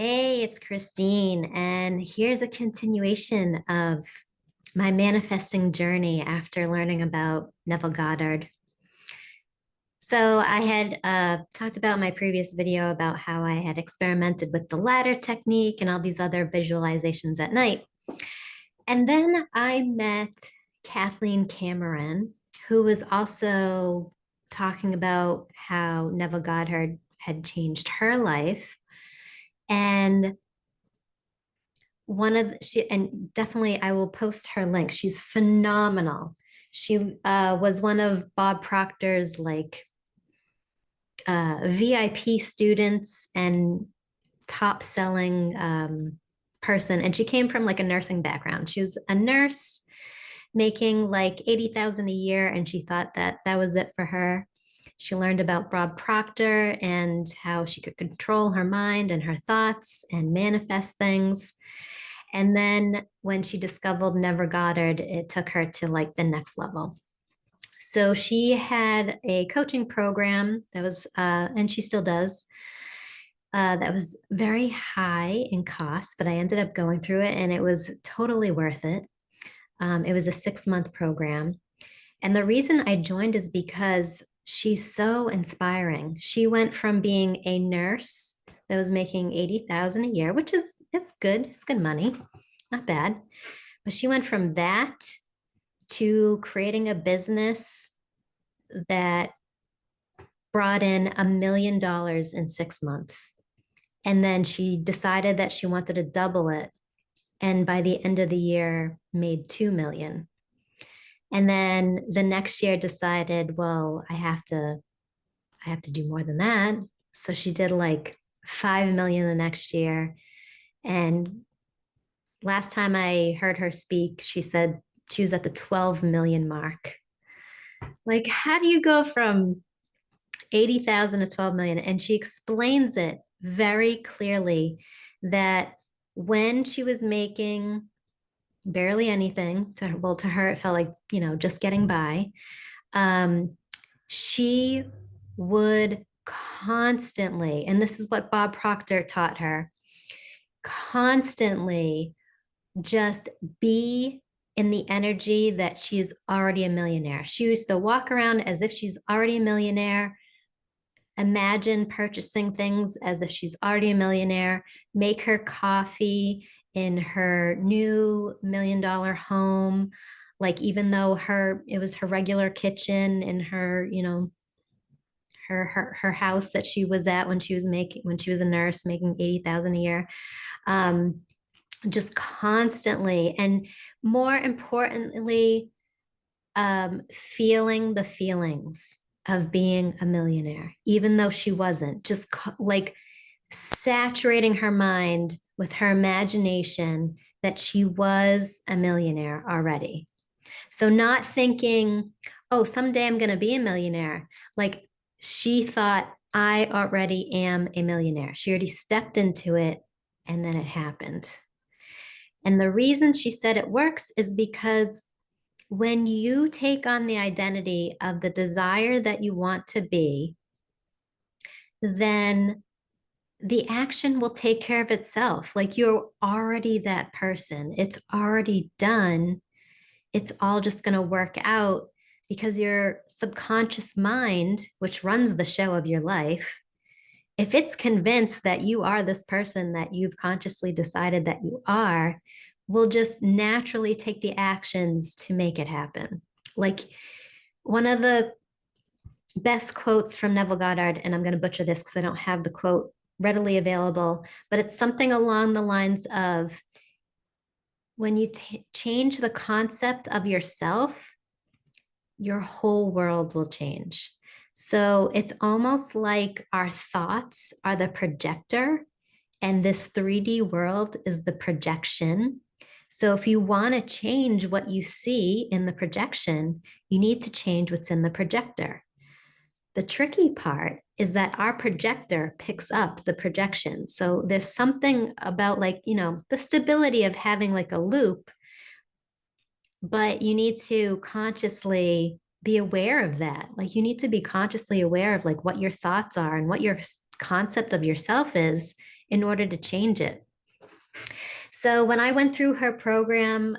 Hey, it's Christine, and here's a continuation of my manifesting journey after learning about Neville Goddard. So, I had talked about my previous video about how I had experimented with the ladder technique and all these other visualizations at night. And then I met Kathleen Cameron, who was also talking about how Neville Goddard had changed her life. And she and definitely I will post her link. She's phenomenal. She was one of Bob Proctor's VIP students and top selling person. And she came from like a nursing background. She was a nurse making like 80,000 a year, and she thought that that was it for her. She learned about Bob Proctor and how she could control her mind and her thoughts and manifest things. And then when she discovered Never Goddard, it took her to like the next level. So she had a coaching program that was, and she still does, that was very high in cost, but I ended up going through it and it was totally worth it. It was a 6 month program. And the reason I joined is because she's so inspiring. She went from being a nurse that was making 80,000 a year, which is it's good. It's good money. Not bad. But she went from that to creating a business that brought in $1 million in 6 months. And then she decided that she wanted to double it. And by the end of the year, made 2 million. And then the next year decided, well, I have to do more than that. So she did like 5 million the next year. And last time I heard her speak, she said she was at the 12 million mark. Like, how do you go from 80,000 to 12 million? And she explains it very clearly that when she was making barely anything to her, well, to her, it felt like, just getting by. She would constantly, and this is what Bob Proctor taught her, constantly just be in the energy that she's already a millionaire. She used to walk around as if she's already a millionaire, imagine purchasing things as if she's already a millionaire, make her coffee in her new $1 million home, like even though it was her regular kitchen in her, her house that she was at when she was a nurse making 80,000 a year. Just constantly, and more importantly, feeling the feelings of being a millionaire, even though she wasn't, just like saturating her mind with her imagination that she was a millionaire already. So not thinking, oh, someday I'm going to be a millionaire. Like she thought, I already am a millionaire. She already stepped into it and then it happened. And the reason she said it works is because when you take on the identity of the desire that you want to be, then the action will take care of itself. Like you're already that person, it's already done. It's all just going to work out because your subconscious mind, which runs the show of your life, if it's convinced that you are this person that you've consciously decided that you are, will just naturally take the actions to make it happen. Like one of the best quotes from Neville Goddard, and I'm going to butcher this because I don't have the quote readily available, but it's something along the lines of when you change the concept of yourself, your whole world will change. So it's almost like our thoughts are the projector, and this 3D world is the projection. So if you want to change what you see in the projection, you need to change what's in the projector. The tricky part is that our projector picks up the projection. So there's something about the stability of having like a loop, but you need to consciously be aware of that. Like you need to be consciously aware of like what your thoughts are and what you're concept of yourself is in order to change it. So when I went through her program,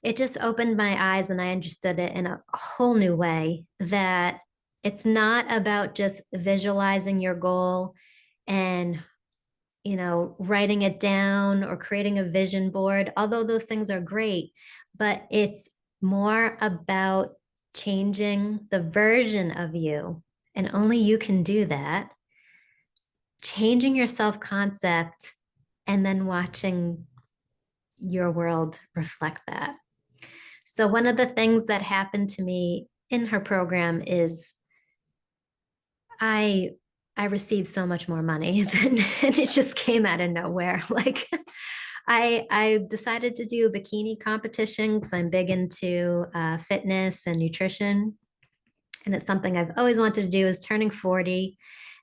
it just opened my eyes and I understood it in a whole new way, that it's not about just visualizing your goal and, writing it down or creating a vision board, although those things are great, but it's more about changing the version of you. And only you can do that. Changing your self-concept and then watching your world reflect that. So one of the things that happened to me in her program is I received so much more money and it just came out of nowhere. Like I decided to do a bikini competition because I'm big into fitness and nutrition. And it's something I've always wanted to do, is turning 40.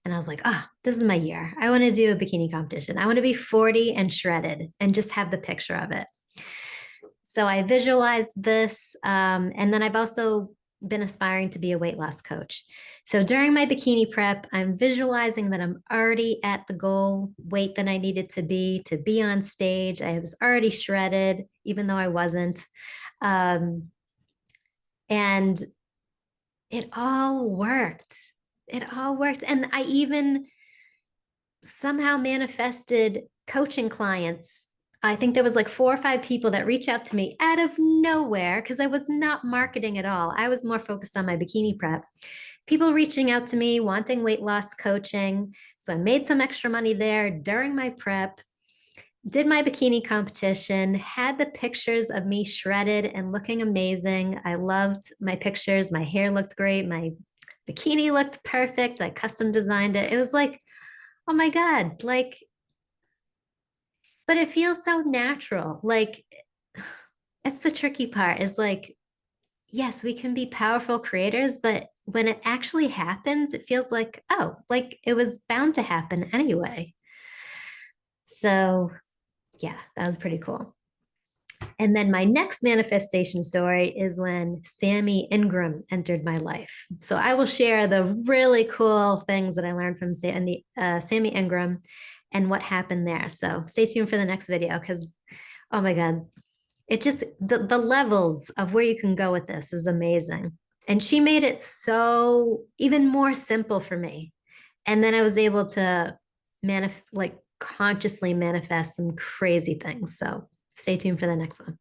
And I was like, oh, this is my year. I want to do a bikini competition. I want to be 40 and shredded and just have the picture of it. So I visualized this. And then I've also been aspiring to be a weight loss coach. So during my bikini prep, I'm visualizing that I'm already at the goal weight that I needed to be on stage. I was already shredded, even though I wasn't. And it all worked. It all worked. And I even somehow manifested coaching clients. I think there was like 4 or 5 people that reached out to me out of nowhere because I was not marketing at all. I was more focused on my bikini prep. People reaching out to me wanting weight loss coaching. So I made some extra money there during my prep, did my bikini competition, had the pictures of me shredded and looking amazing. I loved my pictures. My hair looked great. My bikini looked perfect. I custom designed it. It was like, oh my God, like, but it feels so natural. Like, it's the tricky part is like, yes, we can be powerful creators, but when it actually happens, it feels like, oh, like it was bound to happen anyway. So yeah, that was pretty cool. And then my next manifestation story is when Sammy Ingram entered my life. So I will share the really cool things that I learned from Sammy Ingram and what happened there. So stay tuned for the next video because, oh my God, it just, the levels of where you can go with this is amazing. And she made it so even more simple for me. And then I was able to consciously manifest some crazy things. So stay tuned for the next one.